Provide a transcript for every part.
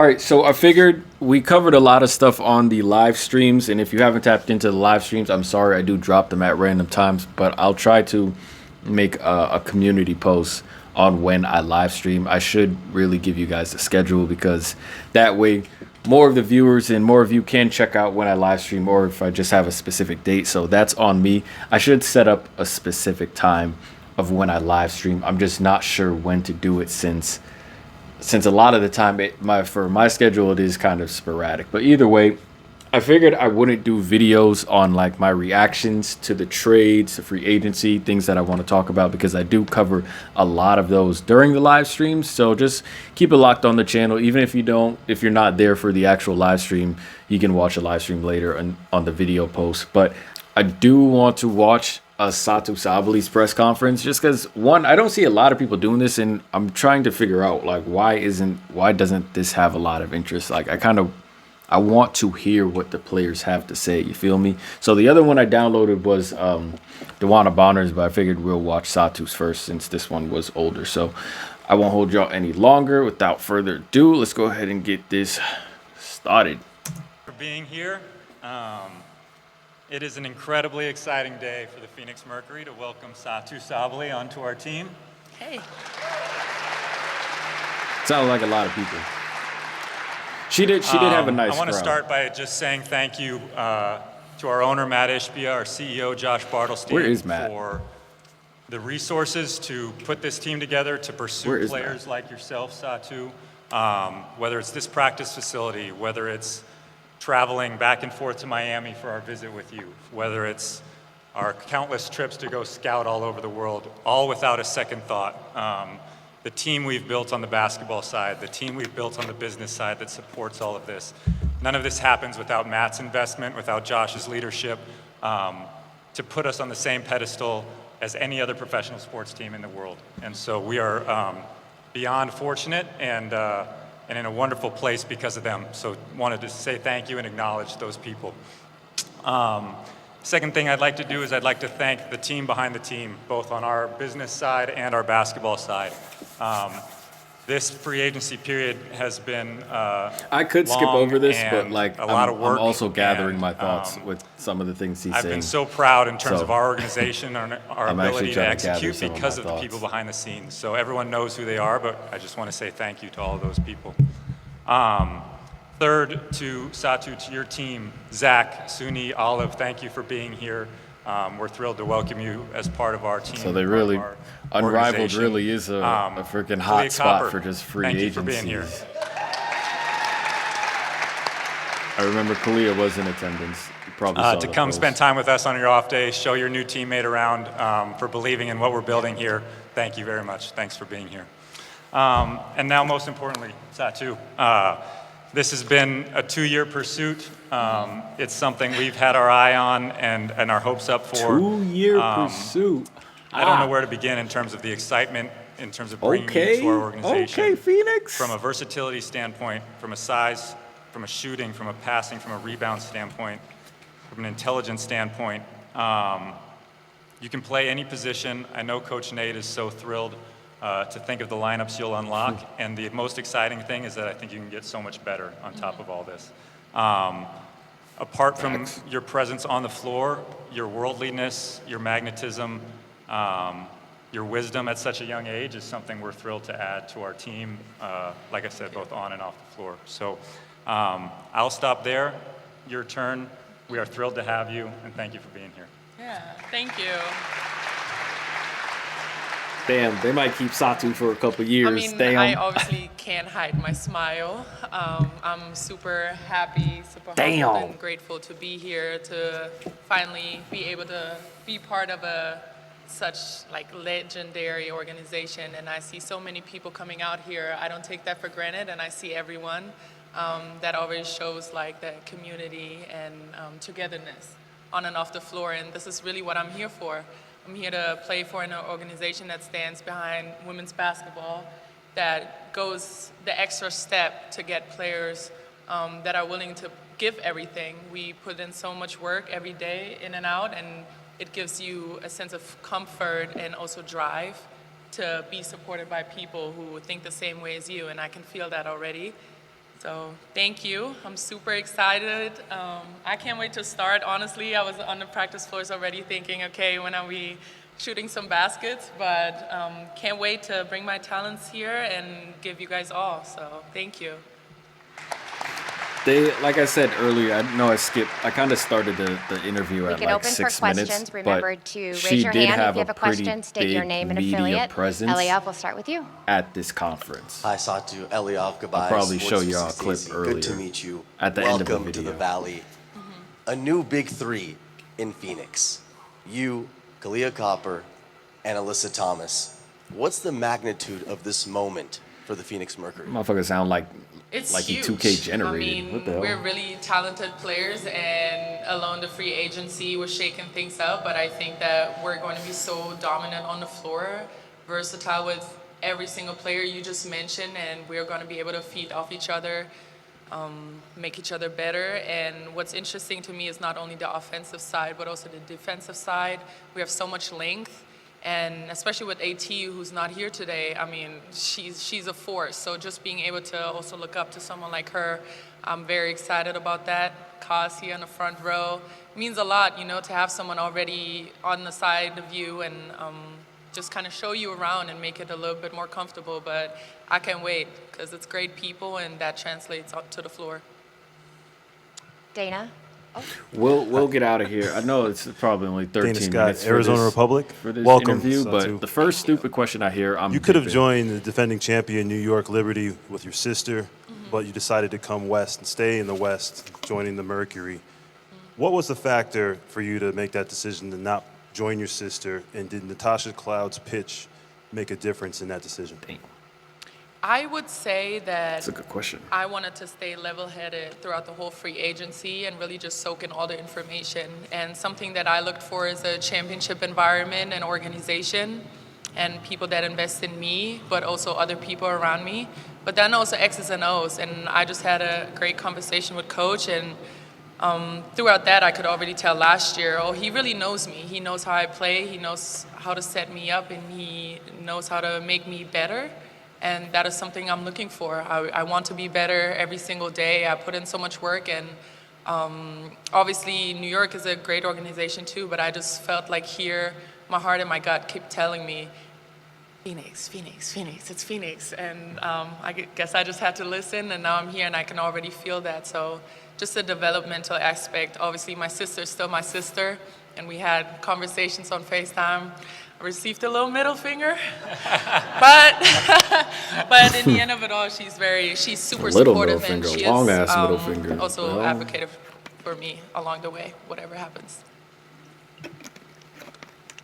All right, so I figured we covered a lot of stuff on the live streams, and if you haven't tapped into the live streams, I'm sorry, I do drop them at random times, but I'll try to make a community post on when I live stream. I should really give you guys the schedule because that way more of the viewers and more of you can check out when I live stream or if I just have a specific date. So that's on me. I should set up a specific time of when I live stream. I'm just not sure when to do it since a lot of the time for my schedule it is kind of sporadic. But either way, I figured I wouldn't do videos on like my reactions to the trades, the free agency, things that I want to talk about because I do cover a lot of those during the live streams. So just keep it locked on the channel. Even if you're not there for the actual live stream, you can watch a live stream later on the video post. But I do want to watch Satou Sabally's press conference just because one, I don't see a lot of people doing this, and I'm trying to figure out like why doesn't this have a lot of interest? Like I want to hear what the players have to say. You feel me? So the other one I downloaded was Dewana Bonner's, but I figured we'll watch Satou's first since this one was older. So I won't hold y'all any longer. Without further ado, let's go ahead and get this started. For being here. It is an incredibly exciting day for the Phoenix Mercury to welcome Satou Sabally onto our team. Hey. Sounded like a lot of people. She did have a nice I want to crowd. start by just saying thank you to our owner, Matt Ishbia, our CEO, Josh Bartlestein, Where is Matt? for the resources to put this team together, to pursue players like yourself, Satou, whether it's this practice facility, whether it's traveling back and forth to Miami for our visit with you, whether it's our countless trips to go scout all over the world, all without a second thought. The team we've built on the basketball side, the team we've built on the business side that supports all of this. None of this happens without Matt's investment, without Josh's leadership, to put us on the same pedestal as any other professional sports team in the world. And so we are beyond fortunate and in a wonderful place because of them. So wanted to say thank you and acknowledge those people. Second thing I'd like to do is I'd like to thank the team behind the team, both on our business side and our basketball side. This free agency period has been I could skip over this, but like a lot of work. I'm also gathering my thoughts with some of the things he's saying. I've been so proud in terms of our organization and our ability to execute because of the thoughts. people behind the scenes. So everyone knows who they are, but I just want to say thank you to all of those people. Third, to Satou, to your team, Zach, Suni, Olive, thank you for being here. We're thrilled to welcome you as part of our team. So they really, Unrivaled organization. really is a freaking hot spot for just free agencies. Thank you for being here. I remember Kalia was in attendance. You probably saw To the come post. spend time with us on your off day, show your new teammate around, for believing in what we're building here. Thank you very much. Thanks for being here. And now, most importantly, Satou, this has been a 2-year pursuit. It's something we've had our eye on and our hopes up for. 2-year pursuit. I don't know where to begin in terms of the excitement, in terms of bringing you to our organization. Okay, Phoenix. From a versatility standpoint, from a size, from a shooting, from a passing, from a rebound standpoint, from an intelligence standpoint, you can play any position. I know Coach Nate is so thrilled to think of the lineups you'll unlock, and the most exciting thing is that I think you can get so much better on top of all this. Apart from your presence on the floor, your worldliness, your magnetism, your wisdom at such a young age is something we're thrilled to add to our team, like I said, both on and off the floor. So I'll stop there. Your turn. We are thrilled to have you, and thank you for being here. Yeah, thank you. Damn, they might keep Satou for a couple years. I mean, Damn. I obviously can't hide my smile. I'm super happy, super humbled and grateful to be here, to finally be able to be part of such like legendary organization. And I see so many people coming out here. I don't take that for granted, and I see everyone. That always shows like the community and togetherness on and off the floor. And this is really what I'm here for. I'm here to play for an organization that stands behind women's basketball, that goes the extra step to get players that are willing to give everything. We put in so much work every day, in and out, and it gives you a sense of comfort and also drive to be supported by people who think the same way as you, and I can feel that already. So thank you. I'm super excited. I can't wait to start. Honestly, I was on the practice floors already thinking, okay, when are we shooting some baskets? But can't wait to bring my talents here and give you guys all. So thank you. They, like I said earlier, I know I skipped. I kind of started the interview We at can like open for 6 minutes, questions. Remember but to raise she your did hand if have you a have a pretty question. State your big name and media affiliate. presence Eliav, we'll start with you. at this conference. Hi, Satou. Eliav Gabay. I'll probably show Sports y'all a clip 360. earlier Good to meet you. at the end of the Welcome to the video. Valley. A new big three in Phoenix. You, Kalia Copper, and Alyssa Thomas. What's the magnitude of this moment for the Phoenix Mercury? Motherfuckers sound like It's he huge. 2K generated. I mean, What the hell? we're really talented players, and alone the free agency was shaking things up. But I think that we're going to be so dominant on the floor, versatile with every single player you just mentioned, and we're going to be able to feed off each other, make each other better. And what's interesting to me is not only the offensive side, but also the defensive side. We have so much length. And especially with AT, who's not here today, I mean, she's a force. So just being able to also look up to someone like her, I'm very excited about that. Kaz here in the front row means a lot, you know, to have someone already on the side of you and just kind of show you around and make it a little bit more comfortable. But I can't wait because it's great people and that translates up to the floor. Dana? We'll get out of here. I know it's probably only 13 Dana Scott, minutes for Arizona this, Republic. for this Welcome, interview, Satou. but the first stupid question I hear, I'm You could have dipping. joined the defending champion New York Liberty with your sister, but you decided to come west and stay in the West, joining the Mercury. What was the factor for you to make that decision to not join your sister, and did Natasha Cloud's pitch make a difference in that decision? I would say that That's a good question. I wanted to stay level-headed throughout the whole free agency and really just soak in all the information. And something that I looked for is a championship environment and organization and people that invest in me, but also other people around me. But then also X's and O's. And I just had a great conversation with Coach, and throughout that, I could already tell last year, oh, he really knows me. He knows how I play. He knows how to set me up, and he knows how to make me better. And that is something I'm looking for. I want to be better every single day. I put in so much work, and obviously New York is a great organization too, but I just felt like here, my heart and my gut kept telling me, Phoenix, Phoenix, Phoenix, it's Phoenix. And I guess I just had to listen, and now I'm here and I can already feel that. So just a developmental aspect. Obviously my sister's still my sister, and we had conversations on FaceTime. I received a little middle finger, but in the end of it all, she's super little supportive, middle and finger, she long is ass middle finger. also Well. advocated for me along the way, whatever happens.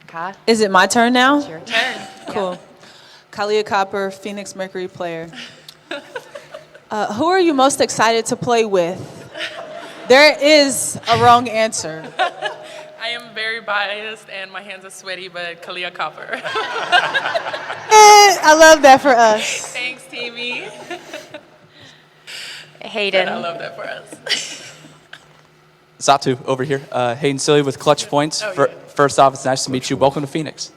Ka? Is it my turn now? It's your turn. Cool. Kalia Copper, Phoenix Mercury player. Who are you most excited to play with? There is a wrong answer. I am very biased and my hands are sweaty, but Kalia Copper. I love that for us. Thanks, TV. Hayden. I love that for us. Satou over here. Hayden Silly with Clutch Points. Oh, yeah. First off, it's nice to meet you. Welcome to Phoenix.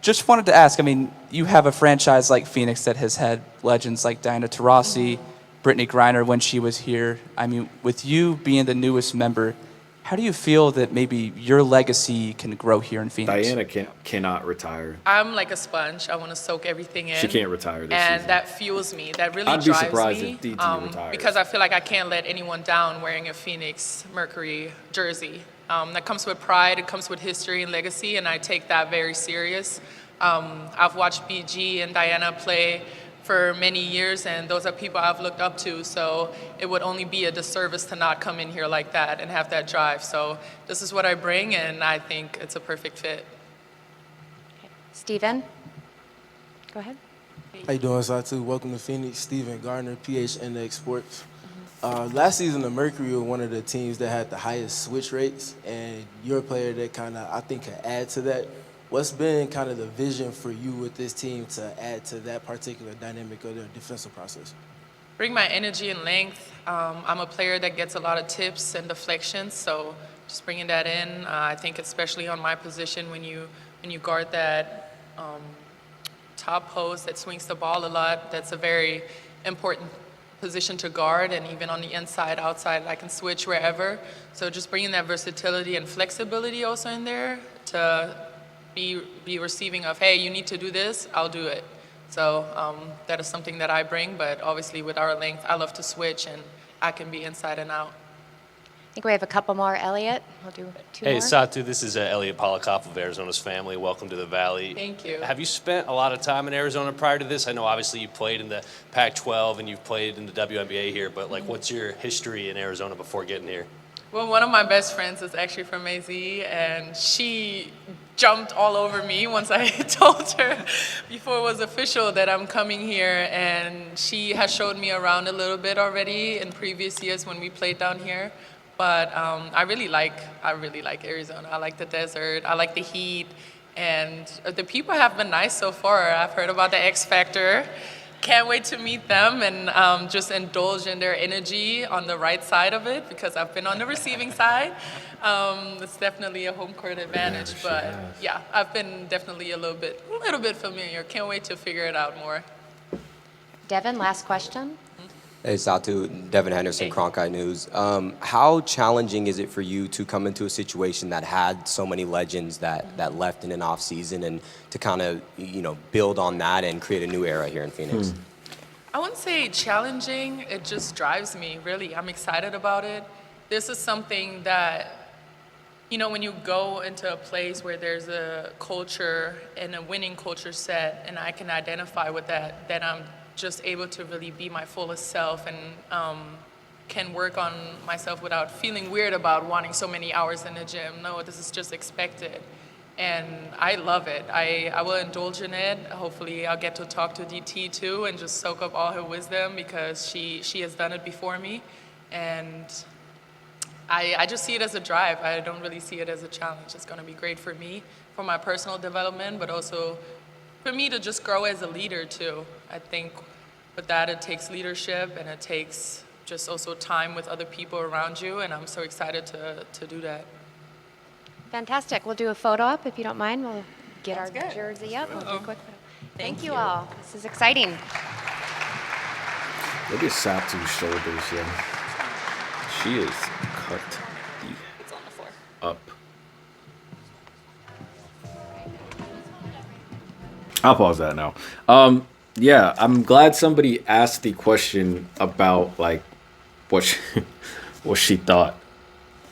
Just wanted to ask, I mean, you have a franchise like Phoenix that has had legends like Diana Taurasi, Brittany Griner when she was here. I mean, with you being the newest member, how do you feel that maybe your legacy can grow here in Phoenix? Diana cannot retire. I'm like a sponge. I want to soak everything in. She can't retire this and season. that fuels me. That really I'd be drives surprised me. if DT retires. Because I feel like I can't let anyone down wearing a Phoenix Mercury jersey. That comes with pride. It comes with history and legacy, and I take that very serious. I've watched BG and Diana play for many years, and those are people I've looked up to, so it would only be a disservice to not come in here like that and have that drive. So this is what I bring, and I think it's a perfect fit. Steven? Go ahead. How you doing, Satou? Welcome to Phoenix. Steven Gardner, PHNX Sports. Last season, the Mercury were one of the teams that had the highest switch rates, and you're a player that kind of, I think, could add to that. What's been kind of the vision for you with this team to add to that particular dynamic of the defensive process? Bring my energy and length. I'm a player that gets a lot of tips and deflections, so just bringing that in. I think especially on my position when you guard that top post that swings the ball a lot, that's a very important position to guard, and even on the inside, outside, I can switch wherever. So just bringing that versatility and flexibility also in there to be receiving of, hey, you need to do this, I'll do it. So that is something that I bring, but obviously with our length, I love to switch, and I can be inside and out. I think we have a couple more. Elliot, we'll do two Hey, more. Satou, this is Elliot Polikoff of Arizona's Family. Welcome to the Valley. Thank you. Have you spent a lot of time in Arizona prior to this? I know obviously you played in the Pac-12 and you've played in the WNBA here, but like, what's your history in Arizona before getting here? Well, one of my best friends is actually from AZ, and she jumped all over me once I told her before it was official that I'm coming here, and she has showed me around a little bit already in previous years when we played down here. But I really like Arizona. I like the desert. I like the heat, and the people have been nice so far. I've heard about the X Factor. Can't wait to meet them and just indulge in their energy on the right side of it, because I've been on the receiving side. It's definitely a home court advantage, but yeah, I've been definitely a little bit familiar. Can't wait to figure it out more. Devin, last question. Hey, Satou, Devin Henderson, Hey. Cronkite News. How challenging is it for you to come into a situation that had so many legends that left in an off season, and to kind of build on that and create a new era here in Phoenix? I wouldn't say challenging, it just drives me, really. I'm excited about it. This is something that, when you go into a place where there's a culture and a winning culture set, and I can identify with that, then I'm just able to really be my fullest self, and can work on myself without feeling weird about wanting so many hours in the gym. No, this is just expected. And I love it. I will indulge in it. Hopefully I'll get to talk to DT too and just soak up all her wisdom, because she has done it before me. And I just see it as a drive. I don't really see it as a challenge. It's gonna be great for me, for my personal development, but also for me to just grow as a leader too. I think with that it takes leadership, and it takes just also time with other people around you, and I'm so excited to do that. Fantastic. We'll do a photo up if you don't mind. We'll get Sounds our good. jersey up. We'll do a quick photo. Thank you you. all. This is exciting. Look at Satou's shoulders, yeah. She is cut It's on the floor. up. I'll pause that now. Yeah, I'm glad somebody asked the question about like what she thought,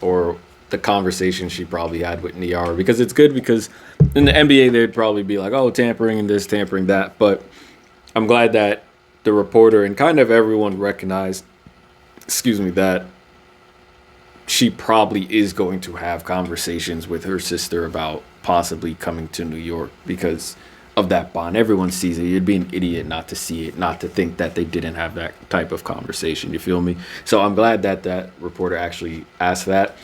or the conversation she probably had with Niara, because it's good, because in the NBA they'd probably be like, oh, tampering this, tampering that, but I'm glad that the reporter and kind of everyone recognized, that she probably is going to have conversations with her sister about possibly coming to New York because of that bond. Everyone sees it. You'd be an idiot not to see it, not to think that they didn't have that type of conversation. You feel me? So I'm glad that that reporter actually asked that.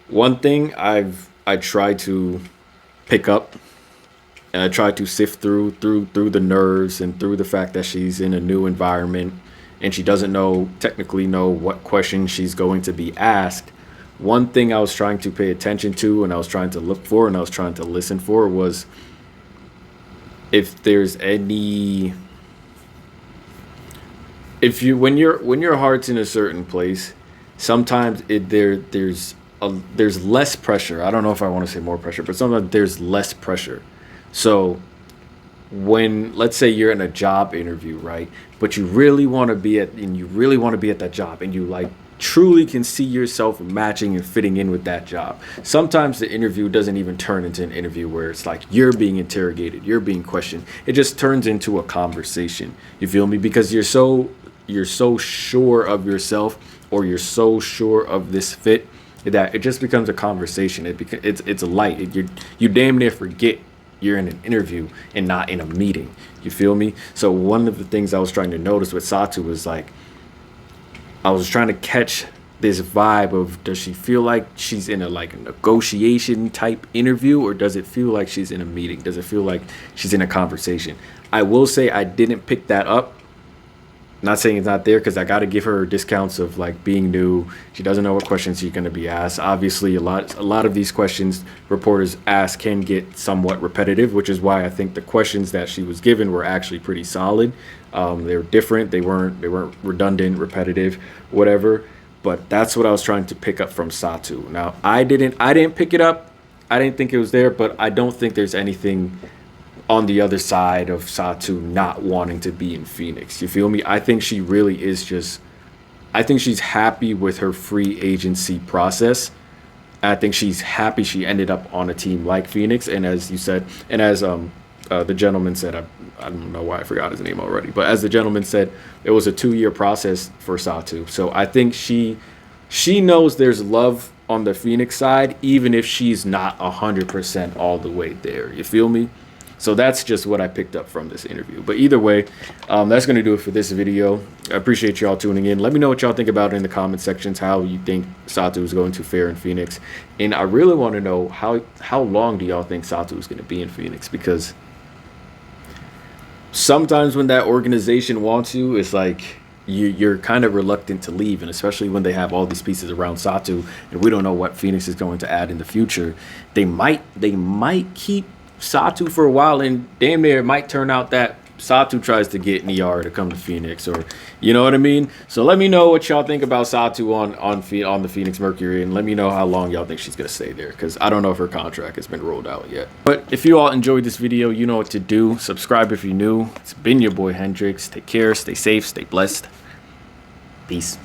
One thing I try to pick up, and I try to sift through the nerves and through the fact that she's in a new environment and she doesn't technically know what question she's going to be asked. One thing I was trying to pay attention to, and I was trying to look for, and I was trying to listen for, was if there's any, when your heart's in a certain place, sometimes there's less pressure. I don't know if I want to say more pressure, but sometimes there's less pressure. So when, let's say you're in a job interview, right? But you really want to be at that job, and you like truly can see yourself matching and fitting in with that job. Sometimes the interview doesn't even turn into an interview where it's like you're being interrogated, you're being questioned. It just turns into a conversation. You feel me? Because you're so sure of yourself, or you're so sure of this fit, that it just becomes a conversation. It's light. You damn near forget you're in an interview and not in a meeting. You feel me? So one of the things I was trying to notice with Satou was like, I was trying to catch this vibe of, does she feel like she's in a negotiation type interview, or does it feel like she's in a meeting? Does it feel like she's in a conversation? I will say I didn't pick that up Not saying it's not there, because I got to give her discounts of like being new. She doesn't know what questions she's going to be asked. Obviously, a lot of these questions reporters ask can get somewhat repetitive, which is why I think the questions that she was given were actually pretty solid. They were different. They weren't redundant, repetitive, whatever. But that's what I was trying to pick up from Satou. Now, I didn't pick it up. I didn't think it was there, but I don't think there's anything on the other side of Satou not wanting to be in Phoenix. You feel me? I think she really is just, I think she's happy with her free agency process. I think she's happy she ended up on a team like Phoenix. And as you said, and as the gentleman said, I don't know why I forgot his name already, but as the gentleman said, it was a 2-year process for Satou. So I think she knows there's love on the Phoenix side, even if she's not 100% all the way there. You feel me? So that's just what I picked up from this interview. But either way, that's going to do it for this video. I appreciate y'all tuning in. Let me know what y'all think about it in the comment sections, how you think Satou is going to fare in Phoenix. And I really want to know how long do y'all think Satou is going to be in Phoenix? Because sometimes when that organization wants you, it's like you're kind of reluctant to leave. And especially when they have all these pieces around Satou and we don't know what Phoenix is going to add in the future, they might keep Satou for a while, and damn near it might turn out that Satou tries to get Niara to come to Phoenix, or you know what I mean. So let me know what y'all think about Satou on the Phoenix Mercury, and let me know how long y'all think she's gonna stay there, because I don't know if her contract has been rolled out yet. But if you all enjoyed this video, you know what to do. Subscribe if you're new. It's been your boy Hendrix. Take care, stay safe, stay blessed. Peace.